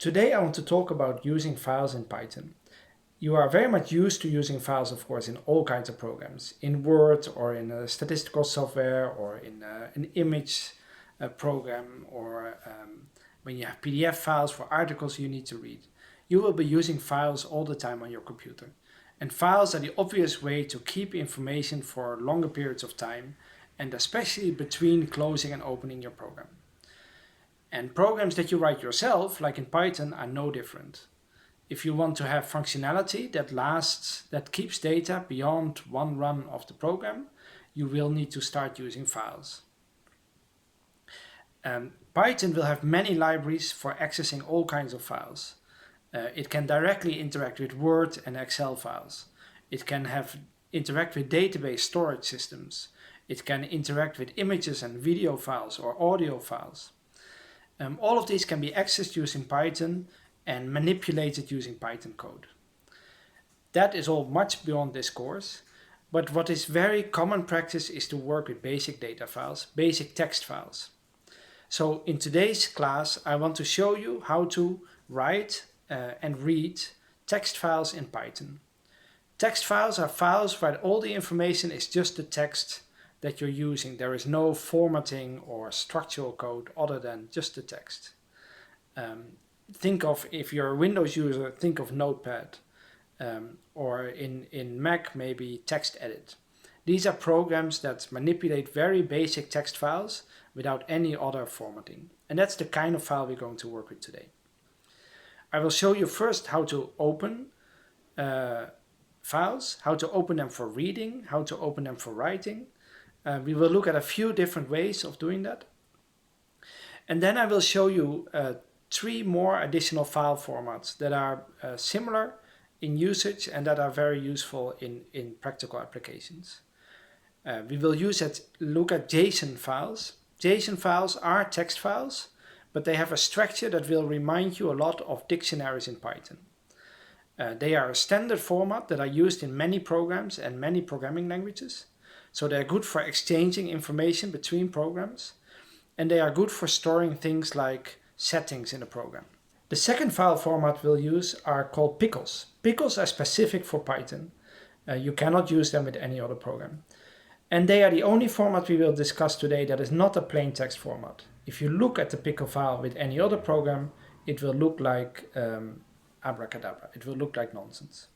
Today I want to talk about using files in Python. You are very much used to using files, of course, in all kinds of programs, in Word or in a statistical software or in an image program or when you have PDF files for articles you need to read. You will be using files all the time on your computer. And files are the obvious way to keep information for longer periods of time, and especially between closing and opening your program. And programs that you write yourself, like in Python, are no different. If you want to have functionality that lasts, that keeps data beyond one run of the program, you will need to start using files. Python will have many libraries for accessing all kinds of files. It can directly interact with Word and Excel files. It can interact with database storage systems. It can interact with images and video files or audio files. All of these can be accessed using Python and manipulated using Python code. That is all much beyond this course, but what is very common practice is to work with basic data files, basic text files. So in today's class, I want to show you how to write and read text files in Python. Text files are files where all the information is just the text that you're using. There is no formatting or structural code other than just the text. Think of, if you're a Windows user, think of Notepad, or in Mac maybe TextEdit. These are programs that manipulate very basic text files without any other formatting. And that's the kind of file we're going to work with today. I will show you first how to open files, how to open them for reading, how to open them for writing. We will look at a few different ways of doing that. And then I will show you 3 more additional file formats that are similar in usage and that are very useful in practical applications. We will look at JSON files. JSON files are text files, but they have a structure that will remind you a lot of dictionaries in Python. They are a standard format that are used in many programs and many programming languages. So they're good for exchanging information between programs, and they are good for storing things like settings in a program. The second file format we'll use are called pickles. Pickles are specific for Python. You cannot use them with any other program. And they are the only format we will discuss today that is not a plain text format. If you look at the pickle file with any other program, it will look like abracadabra. It will look like nonsense.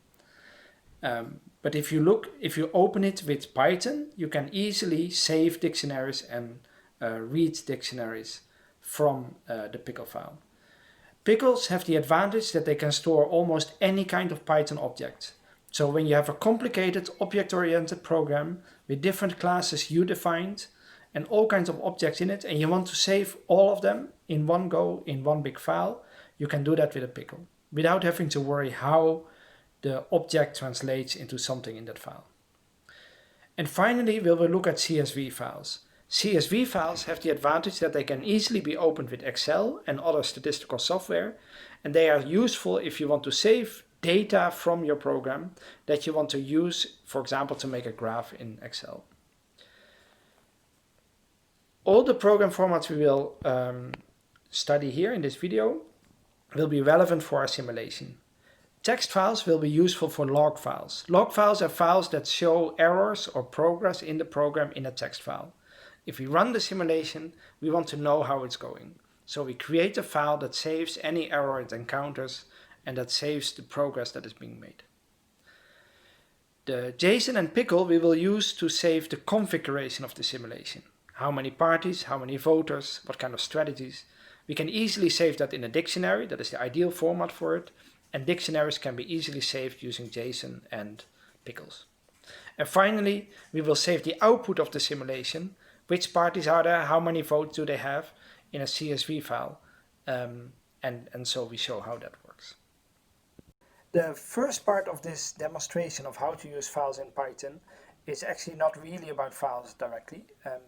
But if you open it with Python, you can easily save dictionaries and read dictionaries from the pickle file. Pickles have the advantage that they can store almost any kind of Python object. So when you have a complicated object-oriented program with different classes you defined and all kinds of objects in it, and you want to save all of them in one go in one big file, you can do that with a pickle without having to worry how the object translates into something in that file. And finally, we will look at CSV files. CSV files have the advantage that they can easily be opened with Excel and other statistical software, and they are useful if you want to save data from your program that you want to use, for example, to make a graph in Excel. All the program formats we will study here in this video will be relevant for our simulation. Text files will be useful for log files. Log files are files that show errors or progress in the program in a text file. If we run the simulation, we want to know how it's going. So we create a file that saves any error it encounters and that saves the progress that is being made. The JSON and Pickle we will use to save the configuration of the simulation. How many parties, how many voters, what kind of strategies. We can easily save that in a dictionary, that is the ideal format for it, and dictionaries can be easily saved using JSON and Pickles. And finally, we will save the output of the simulation. Which parties are there, how many votes do they have in a CSV file, and so we show how that works. The first part of this demonstration of how to use files in Python is actually not really about files directly.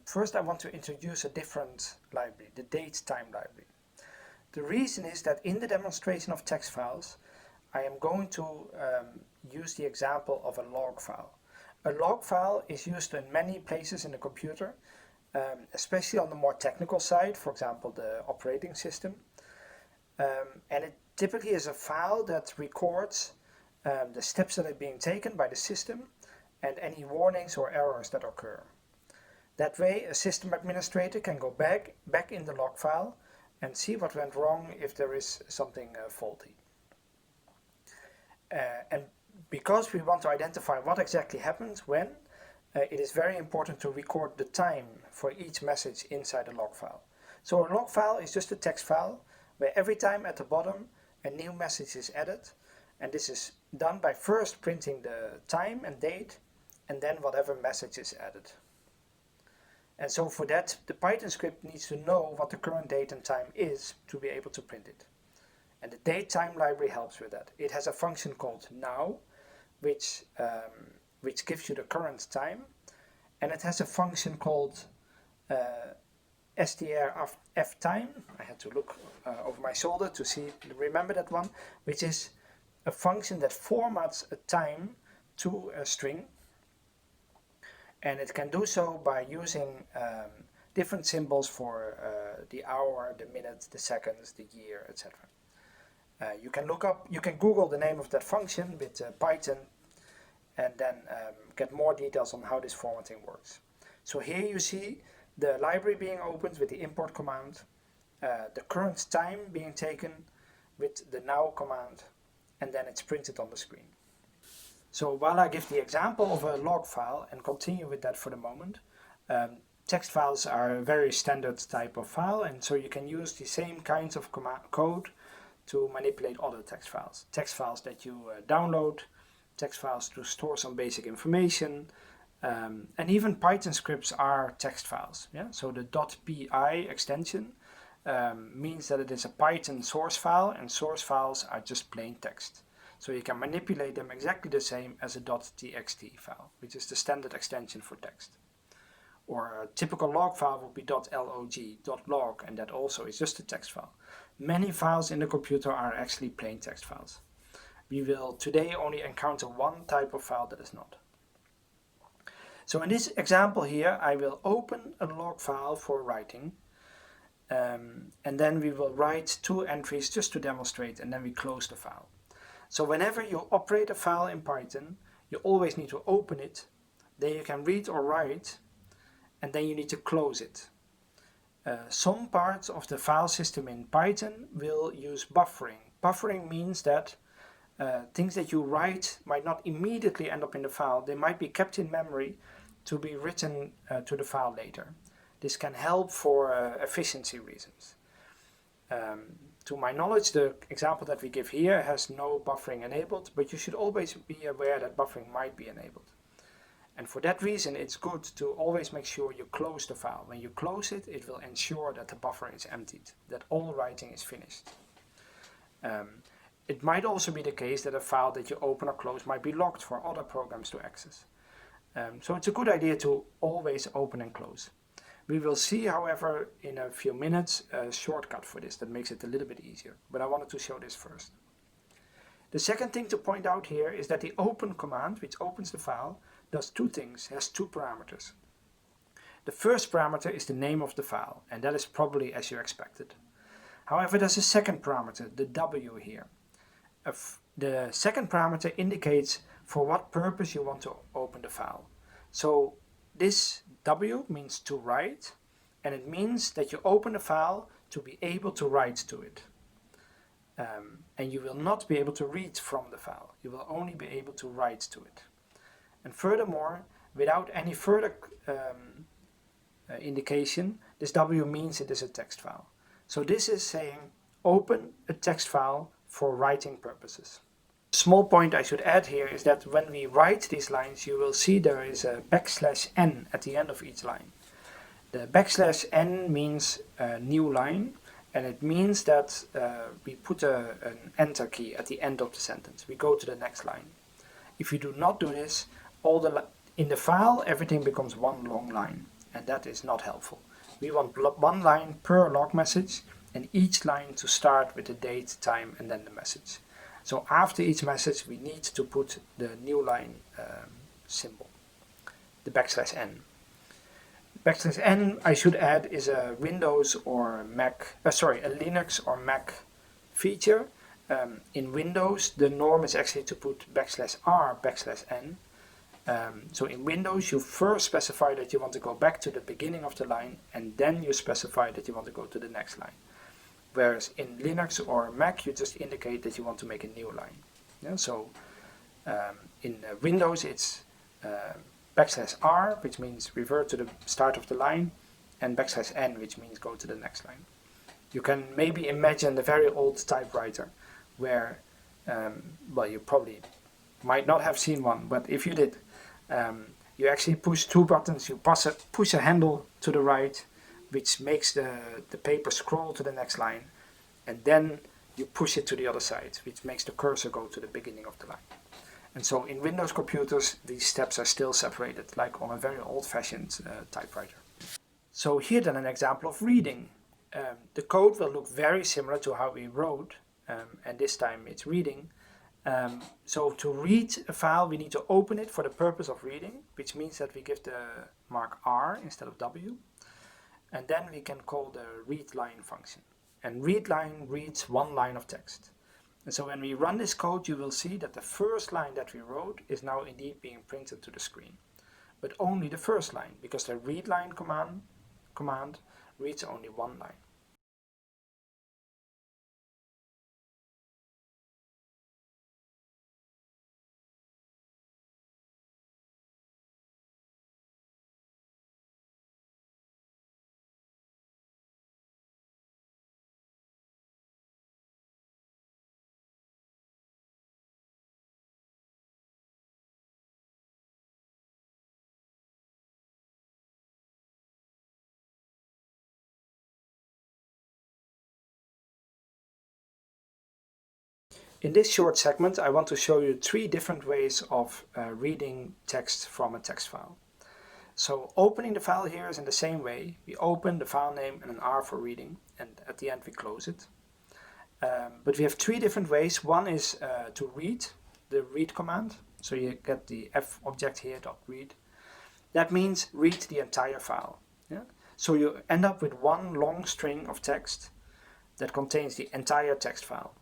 First I want to introduce a different library, the datetime library. The reason is that in the demonstration of text files, I am going to use the example of a log file. A log file is used in many places in the computer, especially on the more technical side, for example, the operating system. and it typically is a file that records the steps that are being taken by the system and any warnings or errors that occur. That way, a system administrator can go back in the log file and see what went wrong if there is something faulty. And because we want to identify what exactly happens when, it is very important to record the time for each message inside a log file. So a log file is just a text file where every time at the bottom a new message is added, and this is done by first printing the time and date and then whatever message is added. And so for that, the Python script needs to know what the current date and time is to be able to print it. And the date-time library helps with that. It has a function called now, which gives you the current time, and it has a function called strftime. I had to look over my shoulder to remember that one, which is a function that formats a time to a string, and it can do so by using different symbols for the hour, the minute, the seconds, the year, etc. You can Google the name of that function with Python and then get more details on how this formatting works. So here you see the library being opened with the import command, the current time being taken with the now command, and then it's printed on the screen. So while I give the example of a log file and continue with that for the moment, text files are a very standard type of file, and so you can use the same kinds of code to manipulate other text files. Text files that you download, text files to store some basic information, and even Python scripts are text files. Yeah? So the .py extension means that it is a Python source file, and source files are just plain text. So you can manipulate them exactly the same as a .txt file, which is the standard extension for text. Or a typical log file would be .log, and that also is just a text file. Many files in the computer are actually plain text files. We will today only encounter one type of file that is not. So in this example here, I will open a log file for writing, and then we will write 2 entries just to demonstrate, and then we close the file. So whenever you operate a file in Python, you always need to open it, then you can read or write, and then you need to close it. Some parts of the file system in Python will use buffering. Buffering means that things that you write might not immediately end up in the file. They might be kept in memory to be written to the file later. This can help for efficiency reasons. To my knowledge, the example that we give here has no buffering enabled, but you should always be aware that buffering might be enabled. And for that reason, it's good to always make sure you close the file. When you close it, it will ensure that the buffer is emptied, that all writing is finished. It might also be the case that a file that you open or close might be locked for other programs to access. So it's a good idea to always open and close. We will see, however, in a few minutes a shortcut for this that makes it a little bit easier, but I wanted to show this first. The second thing to point out here is that the open command, which opens the file, does 2 things, has 2 parameters. The first parameter is the name of the file, and that is probably as you expected. However, there's a second parameter, the W here. The second parameter indicates for what purpose you want to open the file. So this W means to write, and it means that you open the file to be able to write to it. And you will not be able to read from the file. You will only be able to write to it. And furthermore, without any further indication, this W means it is a text file. So this is saying open a text file for writing purposes. Small point I should add here is that when we write these lines, you will see there is a \n at the end of each line. The \n means a new line, and it means that we put an enter key at the end of the sentence. We go to the next line. If you do not do this, in the file everything becomes one long line, and that is not helpful. We want one line per log message, and each line to start with the date, time, and then the message. So after each message we need to put the new line symbol, the \n. \n, I should add, is a Windows or Mac, a Linux or Mac feature. In Windows, the norm is actually to put \r\n. So in Windows, you first specify that you want to go back to the beginning of the line, and then you specify that you want to go to the next line. Whereas in Linux or Mac, you just indicate that you want to make a new line. Yeah, so in Windows, it's \r, which means revert to the start of the line, and \n, which means go to the next line. You can maybe imagine the very old typewriter where, well, you probably might not have seen one, but if you did, you actually push two buttons. You push a handle to the right, which makes the paper scroll to the next line, and then you push it to the other side, which makes the cursor go to the beginning of the line. And so in Windows computers, these steps are still separated, like on a very old-fashioned typewriter. So here then an example of reading. The code will look very similar to how we wrote, and this time it's reading. So to read a file, we need to open it for the purpose of reading, which means that we give the mark R instead of W. And then we can call the readLine function. And readLine reads one line of text. And so when we run this code, you will see that the first line that we wrote is now indeed being printed to the screen. But only the first line, because the readLine command reads only one line. In this short segment, I want to show you 3 different ways of reading text from a text file. So opening the file here is in the same way. We open the file name and an R for reading, and at the end we close it. But we have 3 different ways. One is to read, the read command. So you get the F object here, .read. That means read the entire file. Yeah? So you end up with one long string of text that contains the entire text file.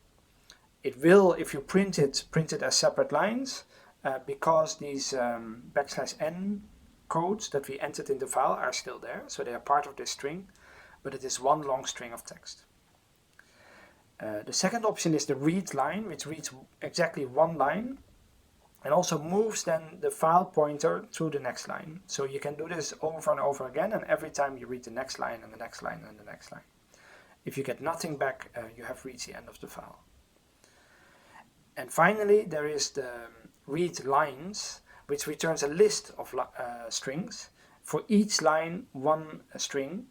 It will, if you print it as separate lines, because these \n codes that we entered in the file are still there, so they are part of this string, but it is one long string of text. The second option is the read line, which reads exactly one line, and also moves then the file pointer through the next line. So you can do this over and over again, and every time you read the next line and the next line and the next line. If you get nothing back, you have reached the end of the file. And finally, there is the read lines, which returns a list of strings. For each line, one string,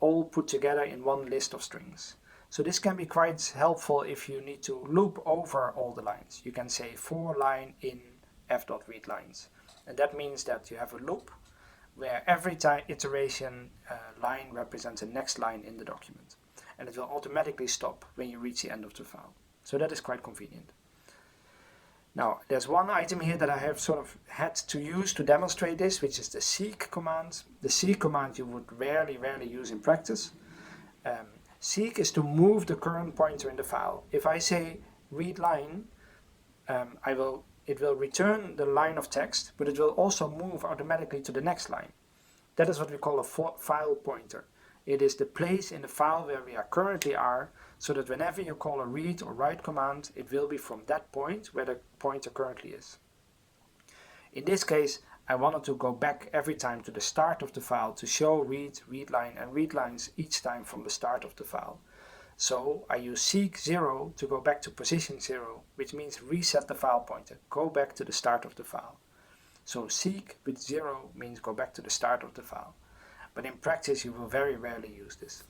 all put together in one list of strings. So this can be quite helpful if you need to loop over all the lines. You can say for line in f.readlines. And that means that you have a loop where every iteration line represents the next line in the document. And it will automatically stop when you reach the end of the file. So that is quite convenient. Now, there's one item here that I have sort of had to use to demonstrate this, which is the seek command. The seek command you would rarely use in practice. Seek is to move the current pointer in the file. If I say read line, it will return the line of text, but it will also move automatically to the next line. That is what we call a file pointer. It is the place in the file where we are currently are, so that whenever you call a read or write command, it will be from that point where the pointer currently is. In this case, I wanted to go back every time to the start of the file to show read, readline, and readlines each time from the start of the file. So I use seek 0 to go back to position 0, which means reset the file pointer, go back to the start of the file. So seek with 0 means go back to the start of the file. But in practice you will very rarely use this.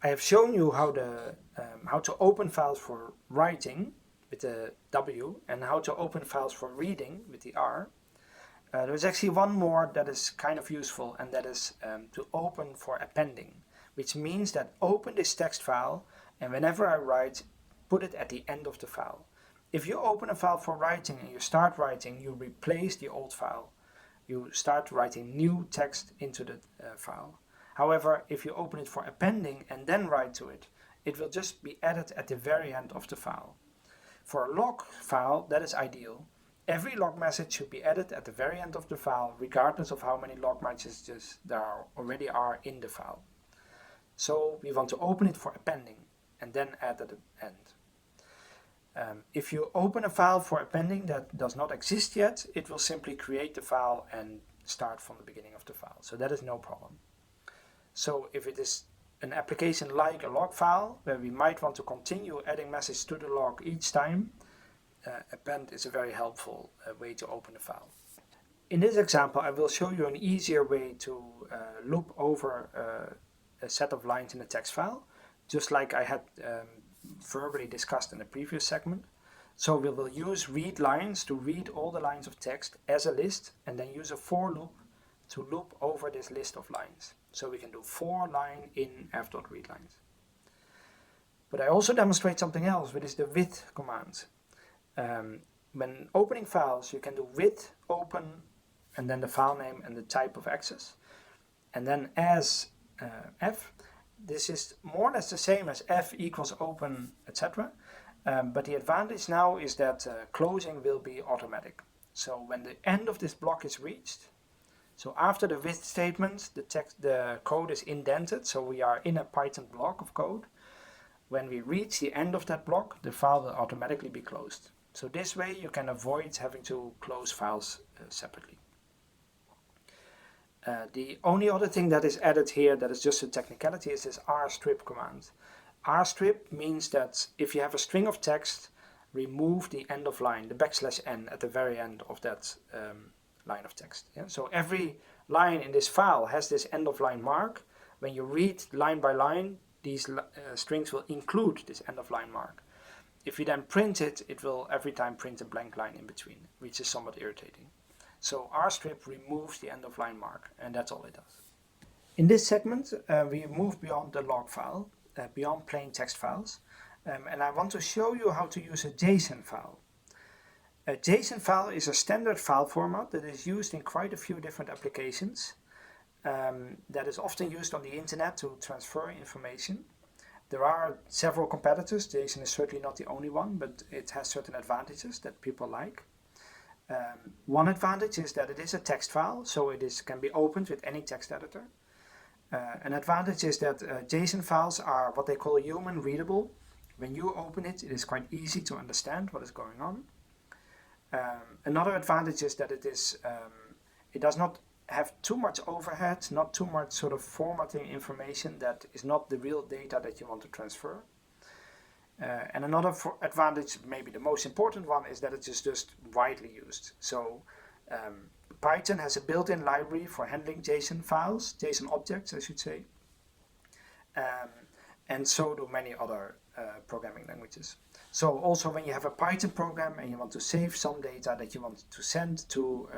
I have shown you how to open files for writing with the W and how to open files for reading with the R. There is actually one more that is kind of useful, and that is to open for appending, which means that open this text file and whenever I write, put it at the end of the file. If you open a file for writing and you start writing, you replace the old file. You start writing new text into the file. However, if you open it for appending and then write to it, it will just be added at the very end of the file. For a log file, that is ideal. Every log message should be added at the very end of the file, regardless of how many log messages there already are in the file. So we want to open it for appending and then add at the end. If you open a file for appending that does not exist yet, it will simply create the file and start from the beginning of the file. So that is no problem. So if it is an application like a log file, where we might want to continue adding messages to the log each time, append is a very helpful way to open a file. In this example, I will show you an easier way to loop over a set of lines in a text file, just like I had verbally discussed in the previous segment. So we will use read lines to read all the lines of text as a list, and then use a for loop to loop over this list of lines. So we can do for line in f.read lines. But I also demonstrate something else, which is the with command. When opening files, you can do with open and then the file name and the type of access. And then as f, this is more or less the same as f equals open, etc. But the advantage now is that closing will be automatic. So when the end of this block is reached, so after the with statement, the code is indented, so we are in a Python block of code. When we reach the end of that block, the file will automatically be closed. So this way you can avoid having to close files separately. The only other thing that is added here that is just a technicality is this rstrip command. Rstrip means that if you have a string of text, remove the end of line, the \n at the very end of that line of text. Yeah? So every line in this file has this end of line mark. When you read line by line, these strings will include this end of line mark. If you then print it, it will every time print a blank line in between, which is somewhat irritating. So rstrip removes the end of line mark, and that's all it does. In this segment, we move beyond the log file, beyond plain text files, and I want to show you how to use a JSON file. A JSON file is a standard file format that is used in quite a few different applications. That is often used on the internet to transfer information. There are several competitors. JSON is certainly not the only one, but it has certain advantages that people like. One advantage is that it is a text file, so it can be opened with any text editor. An advantage is that JSON files are what they call human readable. When you open it, it is quite easy to understand what is going on. Another advantage is that it does not have too much overhead, not too much sort of formatting information that is not the real data that you want to transfer. And another advantage, maybe the most important one, is that it is just widely used. So Python has a built-in library for handling JSON files, JSON objects I should say, and so do many other programming languages. So also when you have a Python program and you want to save some data that you want to send to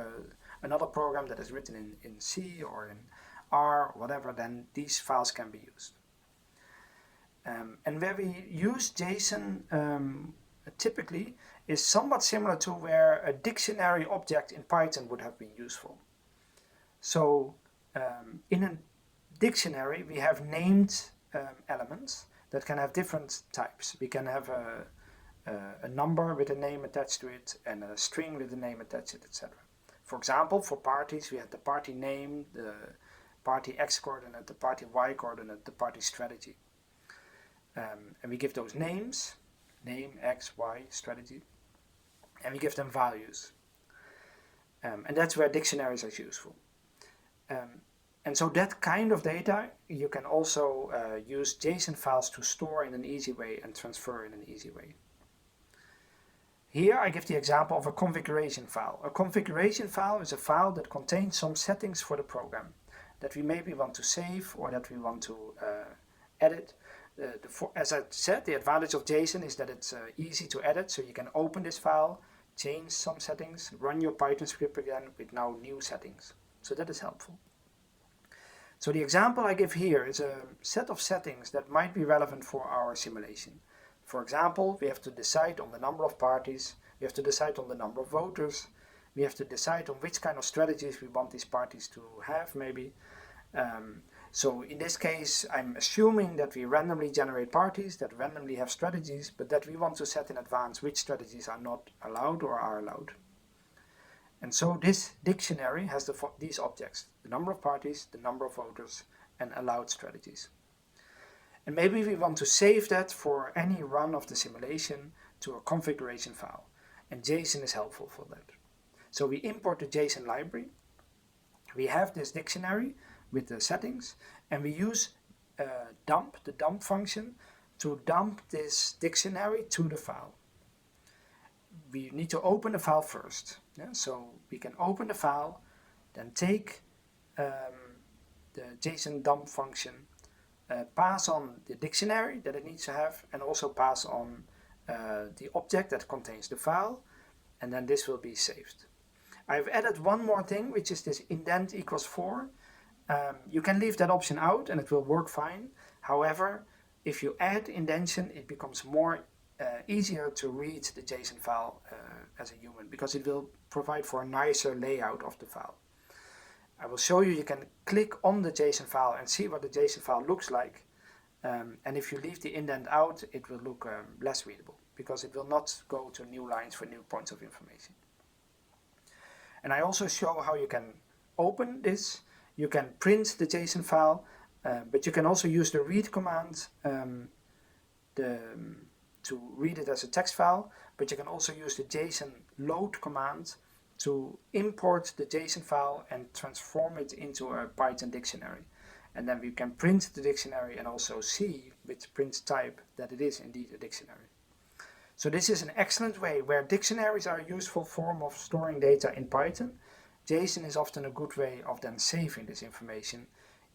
another program that is written in C or in R or whatever, then these files can be used. And where we use JSON typically is somewhat similar to where a dictionary object in Python would have been useful. So in a dictionary we have named elements that can have different types. We can have a number with a name attached to it and a string with a name attached to it, etc. For example, for parties we have the party name, the party X coordinate, the party Y coordinate, the party strategy. And we give those names, name, X, Y, strategy, and we give them values. And that's where dictionaries are useful. And so that kind of data you can also use JSON files to store in an easy way and transfer in an easy way. Here I give the example of a configuration file. A configuration file is a file that contains some settings for the program that we maybe want to save or that we want to edit. As I said, the advantage of JSON is that it's easy to edit, so you can open this file, change some settings, run your Python script again with now new settings. So that is helpful. So the example I give here is a set of settings that might be relevant for our simulation. For example, we have to decide on the number of parties, we have to decide on the number of voters, we have to decide on which kind of strategies we want these parties to have maybe. So in this case, I'm assuming that we randomly generate parties that randomly have strategies, but that we want to set in advance which strategies are not allowed or are allowed. And so this dictionary has these objects: the number of parties, the number of voters, and allowed strategies. And maybe we want to save that for any run of the simulation to a configuration file. And JSON is helpful for that. So we import the JSON library. We have this dictionary with the settings, and we use dump, the dump function, to dump this dictionary to the file. We need to open the file first. Yeah? So we can open the file, then take the JSON dump function, pass on the dictionary that it needs to have, and also pass on the object that contains the file, and then this will be saved. I've added one more thing, which is this indent equals 4. You can leave that option out and it will work fine. However, if you add indentation, it becomes more easier to read the JSON file as a human, because it will provide for a nicer layout of the file. I will show you, you can click on the JSON file and see what the JSON file looks like. And if you leave the indent out, it will look less readable, because it will not go to new lines for new points of information. And I also show how you can open this. You can print the JSON file, but you can also use the read command to read it as a text file, but you can also use the JSON load command to import the JSON file and transform it into a Python dictionary. And then we can print the dictionary and also see with print type that it is indeed a dictionary. So this is an excellent way where dictionaries are a useful form of storing data in Python. JSON is often a good way of then saving this information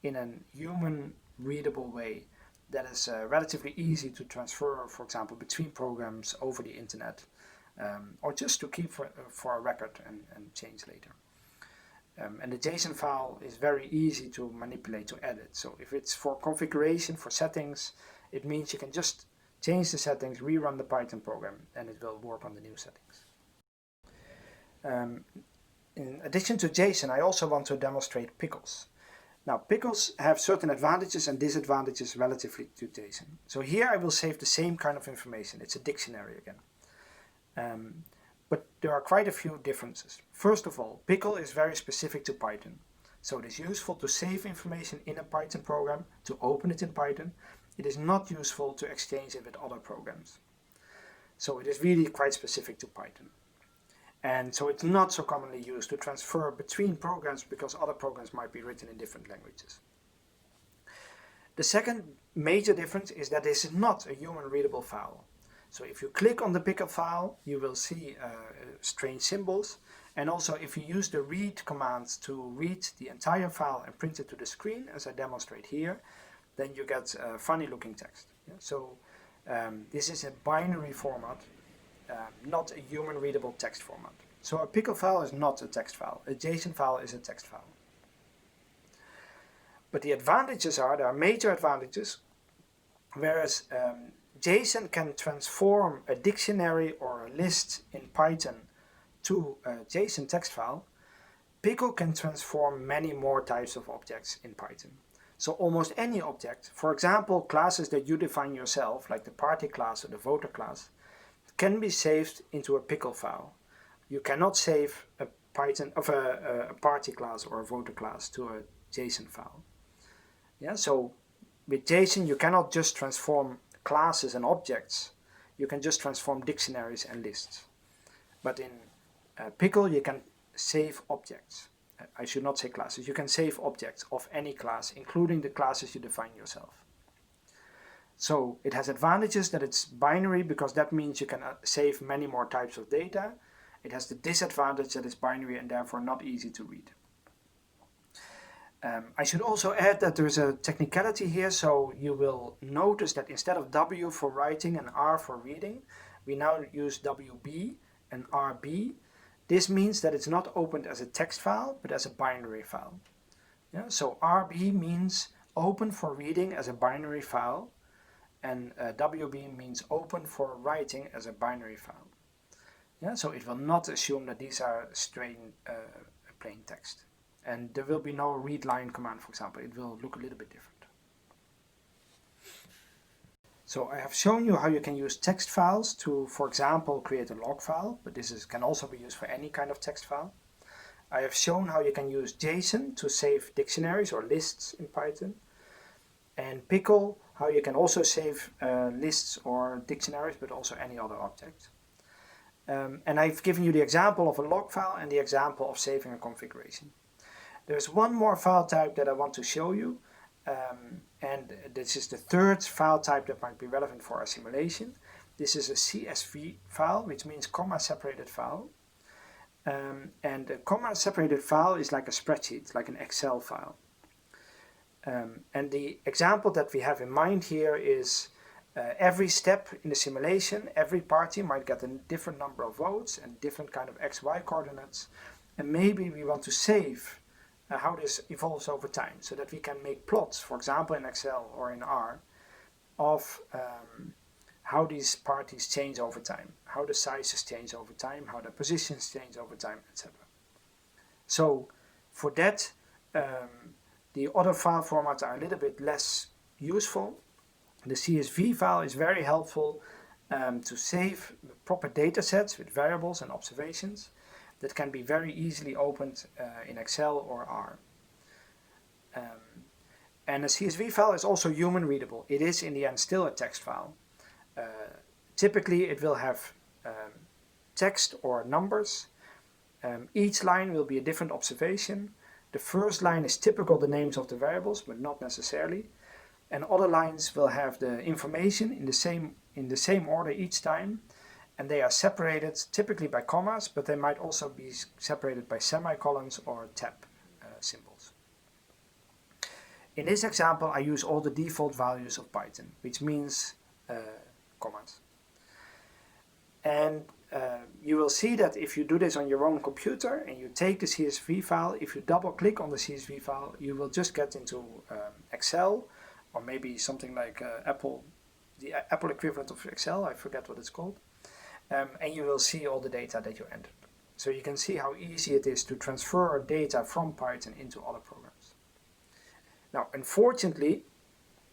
in a human readable way that is relatively easy to transfer, for example, between programs over the internet, or just to keep for a record and change later. And the JSON file is very easy to manipulate, to edit. So if it's for configuration, for settings, it means you can just change the settings, rerun the Python program, and it will work on the new settings. In addition to JSON, I also want to demonstrate pickles. Now, pickles have certain advantages and disadvantages relatively to JSON. So here I will save the same kind of information. It's a dictionary again. But there are quite a few differences. First of all, Pickle is very specific to Python. So it is useful to save information in a Python program, to open it in Python. It is not useful to exchange it with other programs. So it is really quite specific to Python. And so it's not so commonly used to transfer between programs, because other programs might be written in different languages. The second major difference is that this is not a human readable file. So if you click on the Pickle file, you will see strange symbols. And also if you use the read command to read the entire file and print it to the screen, as I demonstrate here, then you get funny looking text. Yeah? So this is a binary format, not a human readable text format. So a Pickle file is not a text file. A JSON file is a text file. But the advantages are, there are major advantages, whereas JSON can transform a dictionary or a list in Python to a JSON text file. Pickle can transform many more types of objects in Python. So almost any object, for example, classes that you define yourself, like the party class or the voter class, can be saved into a Pickle file. You cannot save a Python of a party class or a voter class to a JSON file. Yeah, so with JSON you cannot just transform classes and objects. You can just transform dictionaries and lists. But in Pickle you can save objects. I should not say classes. You can save objects of any class, including the classes you define yourself. So it has advantages that it's binary, because that means you can save many more types of data. It has the disadvantage that it's binary and therefore not easy to read. I should also add that there's a technicality here, so you will notice that instead of W for writing and R for reading, we now use WB and RB. This means that it's not opened as a text file, but as a binary file. Yeah? So RB means open for reading as a binary file, and WB means open for writing as a binary file. Yeah? So it will not assume that these are plain text. And there will be no read line command, for example. It will look a little bit different. So I have shown you how you can use text files to, for example, create a log file, but this can also be used for any kind of text file. I have shown how you can use JSON to save dictionaries or lists in Python, and Pickle, how you can also save lists or dictionaries, but also any other object. And I've given you the example of a log file and the example of saving a configuration. There's one more file type that I want to show you, and this is the third file type that might be relevant for our simulation. This is a CSV file, which means comma separated file. And a comma separated file is like a spreadsheet, like an Excel file. And the example that we have in mind here is every step in the simulation, every party might get a different number of votes and different kind of XY coordinates. And maybe we want to save how this evolves over time, so that we can make plots, for example in Excel or in R, of how these parties change over time, how the sizes change over time, how the positions change over time, etc. So for that, the other file formats are a little bit less useful. The CSV file is very helpful to save proper data sets with variables and observations that can be very easily opened in Excel or R. And a CSV file is also human readable. It is in the end still a text file. Typically it will have text or numbers. Each line will be a different observation. The first line is typical the names of the variables, but not necessarily. And other lines will have the information in the same order each time. And they are separated typically by commas, but they might also be separated by semicolons or tab symbols. In this example, I use all the default values of Python, which means commas. And you will see that if you do this on your own computer and you take the CSV file, if you double click on the CSV file, you will just get into Excel, or maybe something like the Apple equivalent of Excel, I forget what it's called. And you will see all the data that you entered. So you can see how easy it is to transfer data from Python into other programs. Now, unfortunately,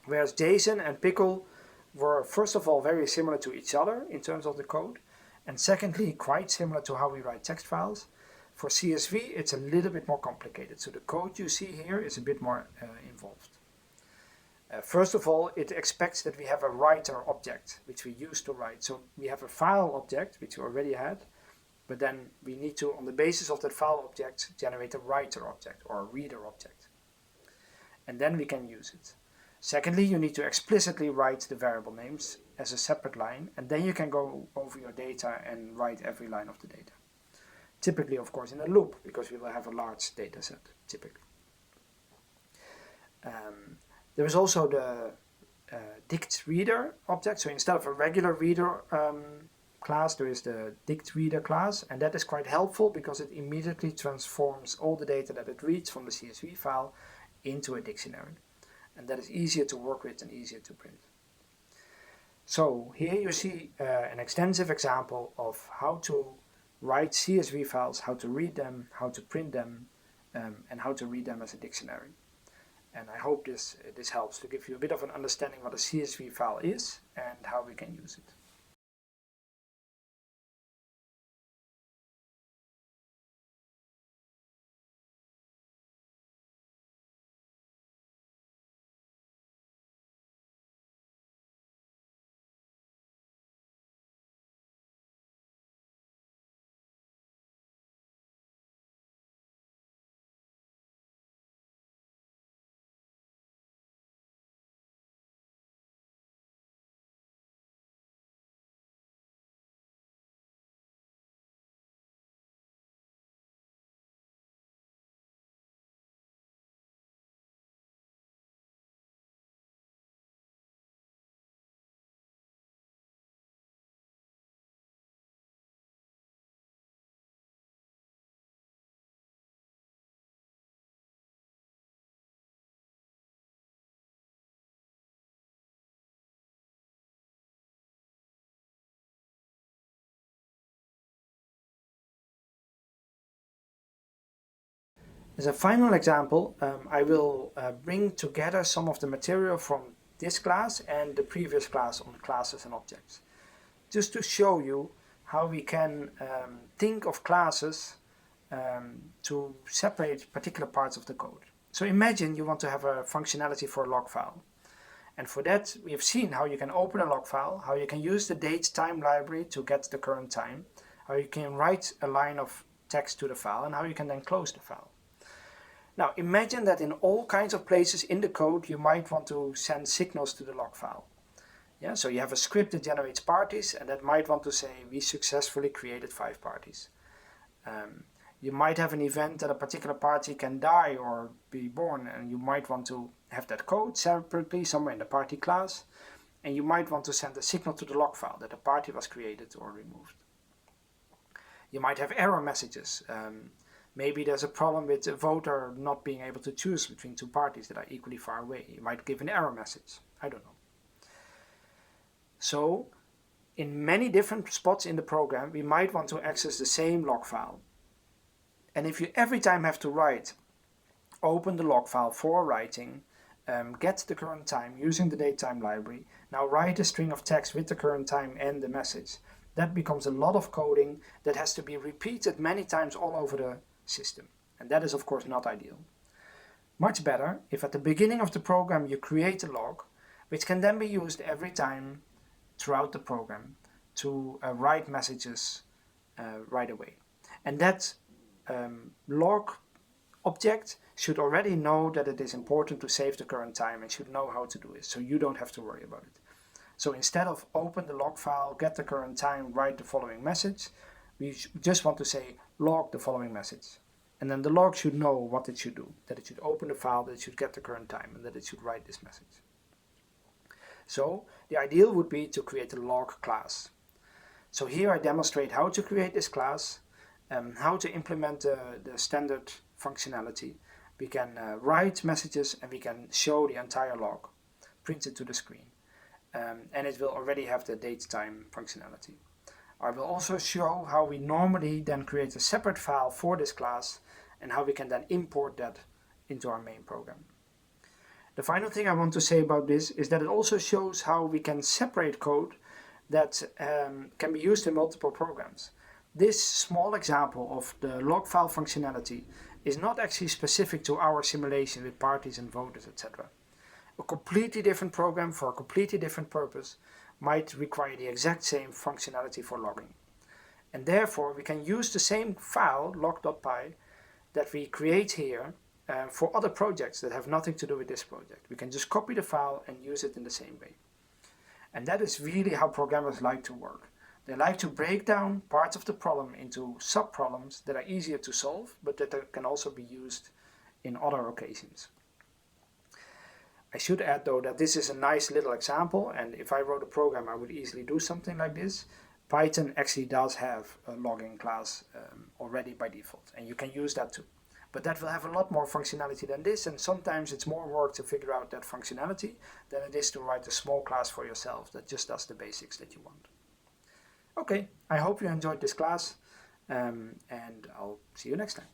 whereas JSON and Pickle were first of all very similar to each other in terms of the code, and secondly quite similar to how we write text files, for CSV it's a little bit more complicated. So the code you see here is a bit more involved. First of all, it expects that we have a writer object, which we use to write. So we have a file object, which we already had, but then we need to, on the basis of that file object, generate a writer object or a reader object. And then we can use it. Secondly, you need to explicitly write the variable names as a separate line, and then you can go over your data and write every line of the data. Typically, of course, in a loop, because we will have a large data set, typically. There is also the dict reader object. So instead of a regular reader class, there is the dict reader class, and that is quite helpful because it immediately transforms all the data that it reads from the CSV file into a dictionary. And that is easier to work with and easier to print. So here you see an extensive example of how to write CSV files, how to read them, how to print them, and how to read them as a dictionary. And I hope this helps to give you a bit of an understanding what a CSV file is and how we can use it. As a final example, I will bring together some of the material from this class and the previous class on classes and objects, just to show you how we can think of classes to separate particular parts of the code. So imagine you want to have a functionality for a log file. And for that, we have seen how you can open a log file, how you can use the date-time library to get the current time, how you can write a line of text to the file, and how you can then close the file. Now imagine that in all kinds of places in the code you might want to send signals to the log file. Yeah, so you have a script that generates parties, and that might want to say we successfully created 5 parties. You might have an event that a particular party can die or be born, and you might want to have that code separately somewhere in the party class, and you might want to send a signal to the log file that a party was created or removed. You might have error messages. Maybe there's a problem with a voter not being able to choose between 2 parties that are equally far away. You might give an error message. I don't know. So, in many different spots in the program, we might want to access the same log file. And if you every time have to write, open the log file for writing, get the current time using the datetime library, now write a string of text with the current time and the message, that becomes a lot of coding that has to be repeated many times all over the system. And that is of course not ideal. Much better if at the beginning of the program you create a log, which can then be used every time throughout the program to write messages right away. And that log object should already know that it is important to save the current time and should know how to do it, so you don't have to worry about it. So instead of open the log file, get the current time, write the following message, we just want to say log the following message. And then the log should know what it should do, that it should open the file, that it should get the current time, and that it should write this message. So the ideal would be to create a log class. So here I demonstrate how to create this class, how to implement the standard functionality. We can write messages and we can show the entire log, print it to the screen. And it will already have the date-time functionality. I will also show how we normally then create a separate file for this class and how we can then import that into our main program. The final thing I want to say about this is that it also shows how we can separate code that can be used in multiple programs. This small example of the log file functionality is not actually specific to our simulation with parties and voters, etc. A completely different program for a completely different purpose might require the exact same functionality for logging. And therefore we can use the same file, log.py, that we create here for other projects that have nothing to do with this project. We can just copy the file and use it in the same way. And that is really how programmers like to work. They like to break down parts of the problem into sub-problems that are easier to solve, but that can also be used in other occasions. I should add though that this is a nice little example, and if I wrote a program I would easily do something like this. Python actually does have a logging class already by default, and you can use that too. But that will have a lot more functionality than this, and sometimes it's more work to figure out that functionality than it is to write a small class for yourself that just does the basics that you want. Okay, I hope you enjoyed this class, and I'll see you next time.